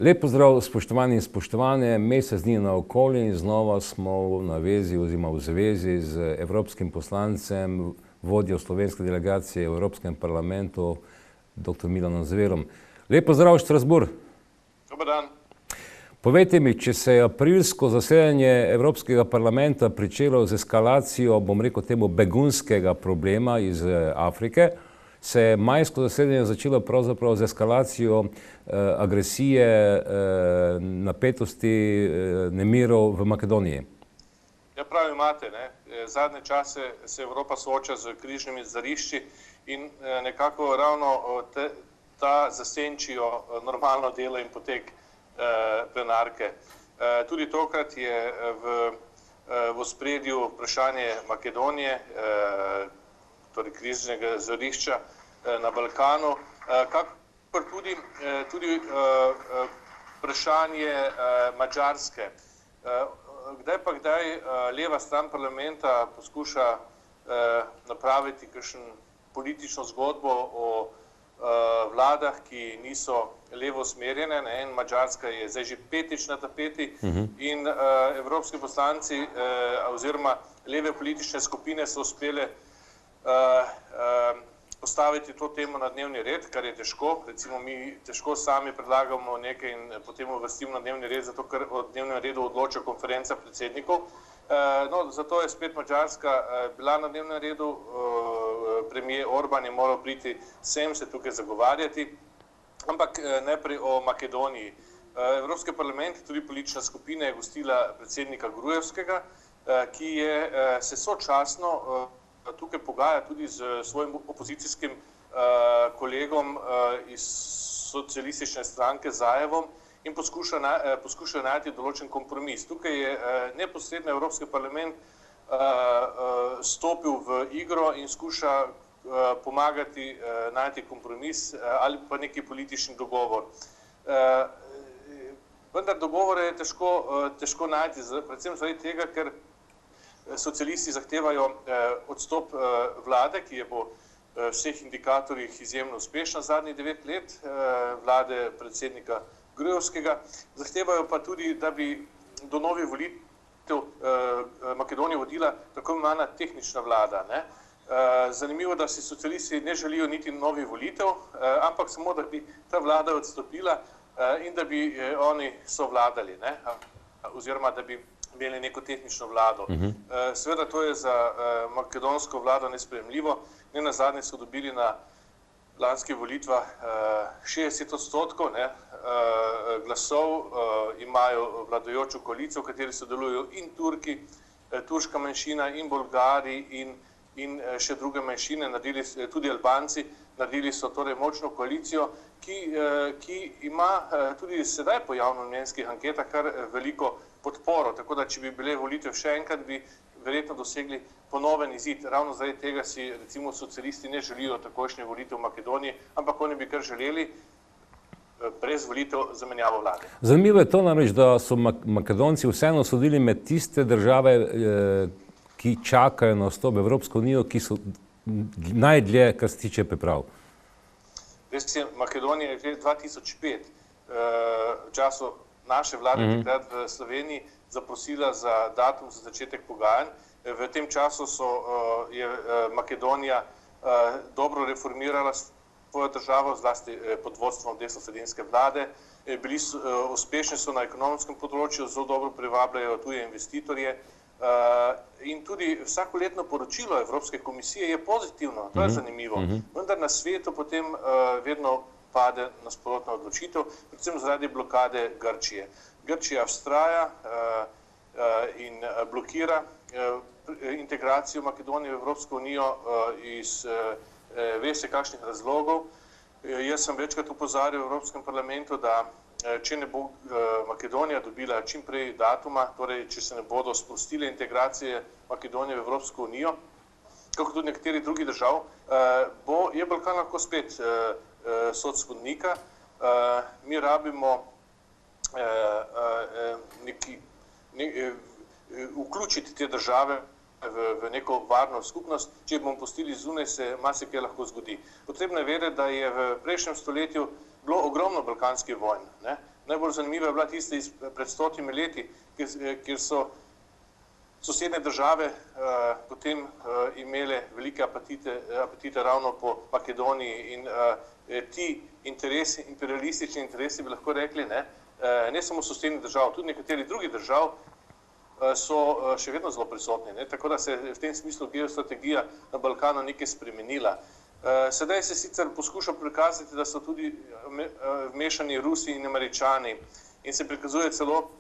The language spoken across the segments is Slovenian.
Lep pozdrav, spoštovani in spoštovane, mesec dni naokoli in znova smo na vezi oziroma v zvezi z evropskim poslancem, vodjo slovenske delegacije v Evropskem parlamentu, dr. Milanom Zverom. Lep pozdrav, Štrasburg. Dobar dan. Povejte mi, če se je aprilsko zasedanje Evropskega parlamenta pričelo z eskalacijo, bom rekel temu, begunskega problema iz Afrike, se je majsko zasedanje začelo pravzaprav z eskalacijo agresije, napetosti, nemirov v Makedoniji. Ja, prav imate, ne. Zadnje čase se Evropa sooča z križnimi žarišči in nekako ravno ta zasenčijo normalno delo in potek plenarke. Tudi tokrat je v ospredju vprašanje Makedonije, torej križnega žarišča na Balkanu, kakor tudi vprašanje Madžarske. Kdaj pa kdaj leva stran parlamenta poskuša napraviti kakšno politično zgodbo o vladah, ki niso levo usmerjene, in Madžarska je zdaj že petič na tapeti in evropski poslanci oziroma leve politične skupine so uspele postaviti to temo na dnevni red, kar je težko. Recimo mi težko sami predlagamo nekaj in potem uvrstimo na dnevni red, zato ker o dnevnem redu odloča konferenca predsednikov. No, zato je spet Madžarska bila na dnevnem redu, premijer Orban je moral priti sem se tukaj zagovarjati, ampak najprej o Makedoniji. Evropski parlament, tudi politična skupina, je gostila predsednika Gruevskega, ki je se sočasno tukaj pogaja tudi z svojim opozicijskim kolegom iz socialistične stranke Zajevom in poskušajo najti določen kompromis. Tukaj je neposredno Evropski parlament stopil v igro in skuša pomagati najti kompromis ali pa neki politični dogovor. Vendar dogovore je težko najti, predvsem zaradi tega, ker socialisti zahtevajo odstop vlade, ki je po vseh indikatorjih izjemno uspešna zadnjih 9 let, vlade predsednika Gruevskega. Zahtevajo pa tudi, da bi do novih volitev Makedonijo vodila tako imenovana tehnična vlada. Zanimivo, da si socialisti ne želijo niti novih volitev, ampak samo, da bi ta vlada odstopila in da bi oni sovladali, oziroma da bi imeli neko tehnično vlado. Seveda to je za makedonsko vlado nesprejemljivo. Nenazadnje so dobili na lanskih volitvah 60% glasov, imajo vladajočo koalicijo, v kateri sodelujo in Turki, turška manjšina in Bolgari in še druge manjšine, tudi Albanci, naredili so torej močno koalicijo, ki ima tudi sedaj po javnomnenjskih anketah kar veliko podporo, tako da če bi bile volitve še enkrat, bi verjetno dosegli ponoven izid. Ravno zaradi tega si recimo socialisti ne želijo takojšnje volitev v Makedoniji, ampak oni bi kar želeli brez volitev zamenjavo vlade. Zanimivo je to namreč, da so Makedonci vseeno sodili med tiste države, ki čakajo na vstop v Evropsko unijo, ki so najdlje, kar se tiče priprav. Res je, Makedonija je že 2005 v času naše vlade takrat v Sloveniji zaprosila za datum za začetek pogajanj. V tem času je Makedonija dobro reformirala svojo državo, zlasti pod vodstvom desnosredinske vlade. Uspešni so na ekonomskem področju, zelo dobro privabljajo tuje investitorje. In tudi vsakoletno poročilo Evropske komisije je pozitivno, to je zanimivo. Vendar na svetu potem vedno pade nasprotna odločitev, predvsem zaradi blokade Grčije. Grčija vztraja in blokira integracijo Makedonije v Evropsko unijo iz ve se kakšnih razlogov. Jaz sem večkrat opozarjal v Evropskem parlamentu, da če ne bo Makedonija dobila čim prej datuma, torej če se ne bodo sprostile integracije Makedonije v Evropsko unijo, kako tudi nekaterih drugih držav, je Balkan lahko spet sod spodnika. Mi rabimo vključiti te države v neko varno skupnost. Če bomo pustili zunaj, se marsikaj lahko zgodi. Potrebno je vedeti, da je v prejšnjem stoletju bilo ogromno balkanskih vojn. Najbolj zanimiva je bila tista pred 100 leti, kjer so sosednje države potem imele velike apetite ravno po Makedoniji in ti interesi, imperialistični interesi, bi lahko rekli, ne samo sosednjih držav, tudi nekaterih drugih držav so še vedno zelo prisotni. Tako da se v tem smislu geostrategija na Balkanu nekaj spremenila. Sedaj se sicer poskuša prikazati, da so tudi vmešani Rusi in Američani in se prikazuje celo,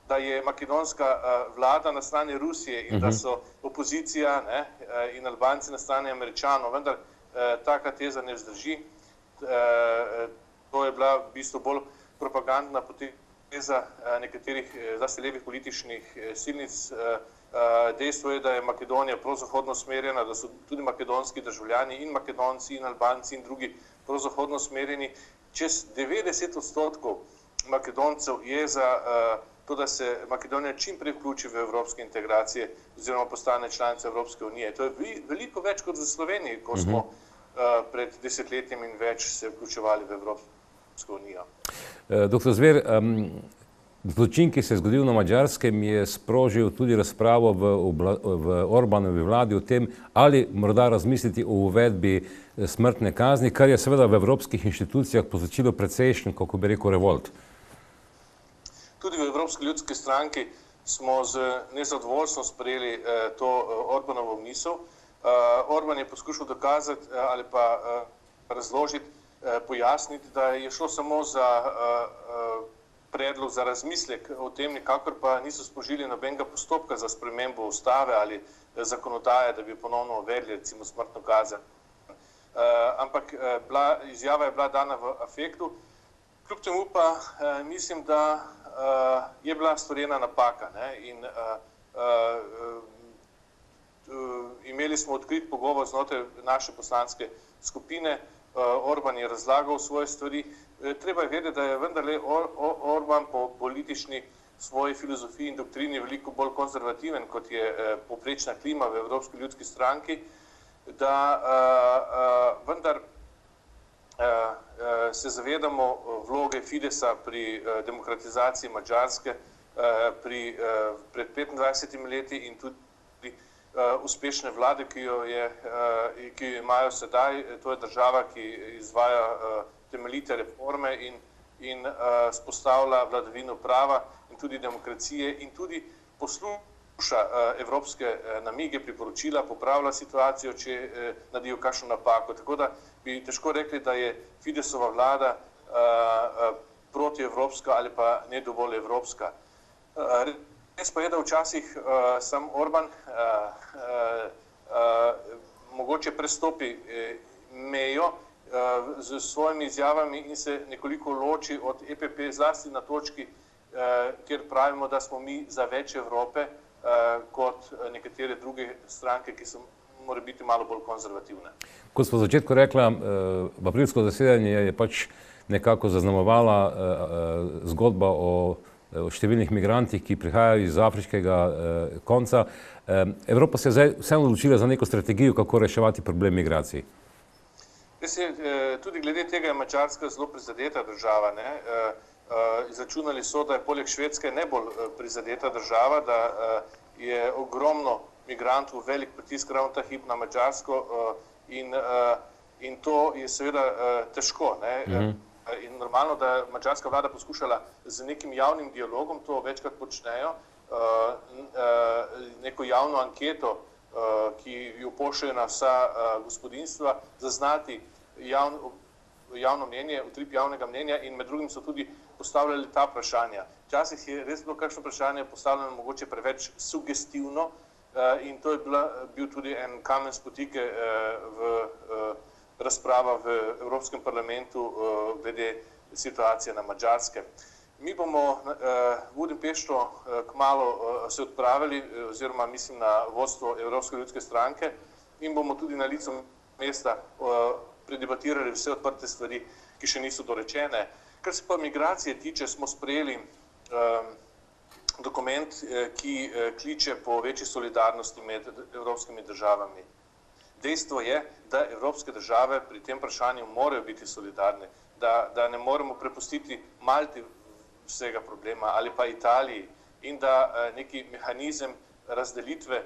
da je makedonska vlada na strani Rusije in da so opozicija in Albanci na strani Američanov, vendar taka teza ne vzdrži. To je bila v bistvu bolj propagandna poteza nekaterih zlasti levih političnih silnic. Dejstvo je, da je Makedonija prozahodno usmerjena, da so tudi makedonski državljani in Makedonci in Albanci in drugi prozahodno usmerjeni. Čez 90% Makedoncev je za to, da se Makedonija čim prej vključi v evropske integracije oziroma postane članica Evropske unije. To je veliko več kot v Sloveniji, ko smo pred desetletjem in več se vključevali v Evropsko unijo. Doktor Zver, zločin, ki se je zgodil na Madžarskem, je sprožil tudi razpravo v Orbanovi vladi o tem, ali morda razmisliti o uvedbi smrtne kazni, kar je seveda v evropskih inštitucijah povzročilo precejšnji, kako bi rekel, revolt. Tudi v Evropski ljudski stranki smo z nezadovoljstvom sprejeli to Orbanovo misel. Orban je poskušal dokazati ali pa razložiti, pojasniti, da je šlo samo za predlog za razmislek o tem, nikakor pa niso sprožili nobenega postopka za spremembo ustave ali zakonodaje, da bi ponovno uvedli recimo smrtno kazen. Ampak izjava je bila dana v afektu. Kljub temu pa mislim, da je bila storjena napaka in imeli smo odkrit pogovor znotraj naše poslanske skupine. Orban je razlagal svoje stvari. Treba je vedeti, da je vendarle Orban po politični svoji filozofiji in doktrini veliko bolj konzervativen, kot je povprečna klima v Evropski ljudski stranki, da vendar se zavedamo vloge Fidesa pri demokratizaciji Madžarske pred 25 leti in tudi uspešne vlade, ki jo imajo sedaj. To je država, ki izvaja temeljite reforme in vzpostavlja vladavino prava in tudi demokracije in tudi posluša evropske namige, priporočila, popravlja situacijo, če naredijo kakšno napako. Tako da bi težko rekli, da je Fidesova vlada protievropska ali pa ne dovolj evropska. Res pa je, da včasih sam Orban mogoče prestopi mejo z svojimi izjavami in se nekoliko loči od EPP zlasti na točki, kjer pravimo, da smo mi za več Evrope kot nekatere druge stranke, ki so mora biti malo bolj konzervativne. Kot smo v začetku rekla, aprilsko zasedanje je pač nekako zaznamovala zgodba o številnih migrantih, ki prihajajo iz afriškega konca. Evropa se je zdaj vseeno odločila za neko strategijo, kako reševati problem migracij. Tudi glede tega je Madžarska zelo prizadeta država. Izračunali so, da je poleg Švedske najbolj prizadeta država, da je ogromno migrantov, velik pritisk ravno ta hip na Madžarsko in to je seveda težko. In normalno, da je madžarska vlada poskušala z nekim javnim dialogom, to večkrat počnejo, neko javno anketo, ki jo pošlje na vsa gospodinjstva, zaznati javno mnenje, utrip javnega mnenja in med drugim so tudi postavljali ta vprašanja. Včasih je res bilo kakšno vprašanje postavljeno mogoče preveč sugestivno in to je bil tudi en kamen spotike v razprava v Evropskem parlamentu glede situacije na Madžarskem. Mi bomo v Budimpešto kmalu se odpravili, oziroma mislim na vodstvo Evropske ljudske stranke in bomo tudi na licu mesta predebatirali vse odprte stvari, ki še niso dorečene. Kar se pa migracije tiče, smo sprejeli dokument, ki kliče po večji solidarnosti med evropskimi državami. Dejstvo je, da evropske države pri tem vprašanju morajo biti solidarne. da ne moremo prepustiti Malti vsega problema ali pa Italiji in da neki mehanizem razdelitve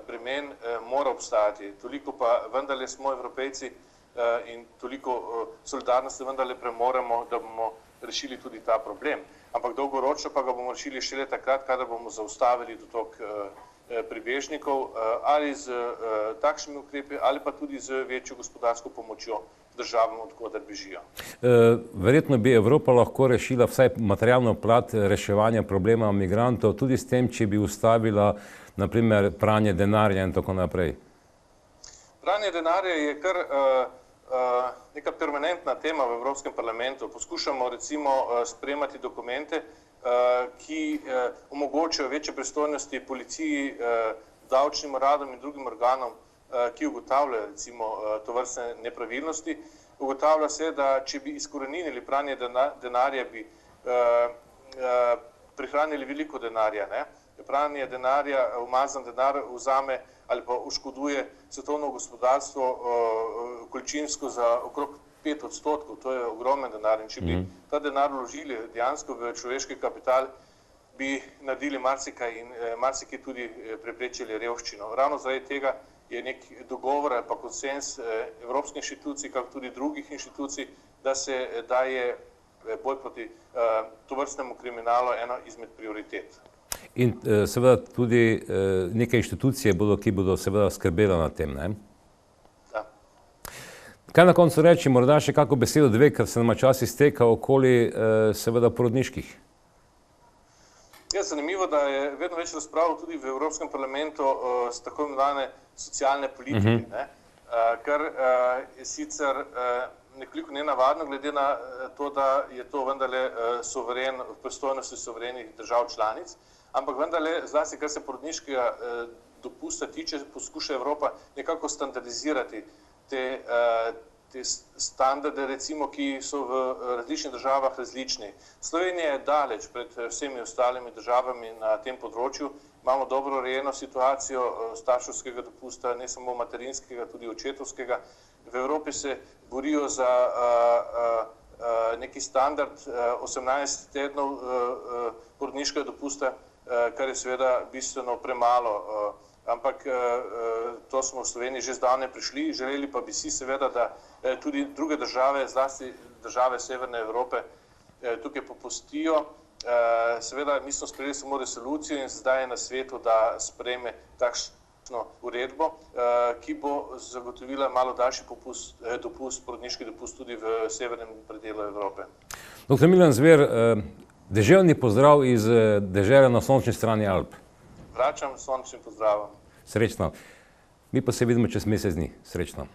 bremen mora obstajati. Toliko pa vendarle smo Evropejci in toliko solidarnosti vendarle premoremo, da bomo rešili tudi ta problem. Ampak dolgoročno pa ga bomo rešili šele takrat, kadar bomo zaustavili dotok pribežnikov ali z takšnimi ukrepi ali pa tudi z večjo gospodarsko pomočjo državam, odkoder bežijo. Verjetno bi Evropa lahko rešila vsaj materialno plat reševanja problema migrantov, tudi s tem, če bi ustavila na primer pranje denarja in tako naprej. Pranje denarja je kar neka permanentna tema v Evropskem parlamentu. Poskušamo recimo sprejemati dokumente, ki omogočajo večje pristojnosti policiji, davčnim uradom in drugim organom, ki ugotavljajo recimo tovrstne nepravilnosti. Ugotavlja se, da če bi izkoreninili pranje denarja, bi prihranili veliko denarja. Pranje denarja, umazan denar vzame ali pa oškoduje svetovno gospodarstvo količinsko za okrog 5%, to je ogromen denar. In če bi ta denar vložili dejansko v človeški kapital, bi naredili marsikaj in marsikaj tudi preprečili revščino. Ravno zaradi tega je nek dogovor ali pa konsens evropskih inštitucij, kako tudi drugih inštitucij, da se daje boj proti tovrstnemu kriminalu eno izmed prioritet. In seveda tudi neke inštitucije bodo, ki bodo seveda skrbela na tem, ne? Da. Kaj na koncu reči, morda še kako besedo dve, ker se nama čas izteka okoli seveda porodniških? Je zanimivo, da je vedno več razprav tudi v Evropskem parlamentu s tako imenovane socialne politike, kar je sicer nekoliko nenavadno, glede na to, da je to vendarle suveren, v pristojnosti suverenih držav članic, ampak vendarle, zlasti kar se porodniškega dopusta tiče, poskuša Evropa nekako standardizirati te standarde, recimo, ki so v različnih državah različni. Slovenija je daleč pred vsemi ostalimi državami na tem področju. Imamo dobro urejeno situacijo starševskega dopusta, ne samo materinskega, tudi očetovskega. V Evropi se borijo za neki standard 18 tednov porodniškega dopusta, kar je seveda bistveno premalo. Ampak to smo v Sloveniji že zdavnaj prišli, želeli pa bi si seveda, da tudi druge države, zlasti države Severne Evrope, tukaj popustijo. Seveda mi smo sprejeli samo resolucijo in zdaj je na svetu, da sprejme takšno uredbo, ki bo zagotovila malo daljši dopust, porodniški dopust tudi v severnem predelu Evrope. Dr. Milan Zver, deževni pozdrav iz dežele na sončni strani Alp. Vračam sončnim pozdravom. Srečno. Mi pa se vidimo čez mesec dni. Srečno.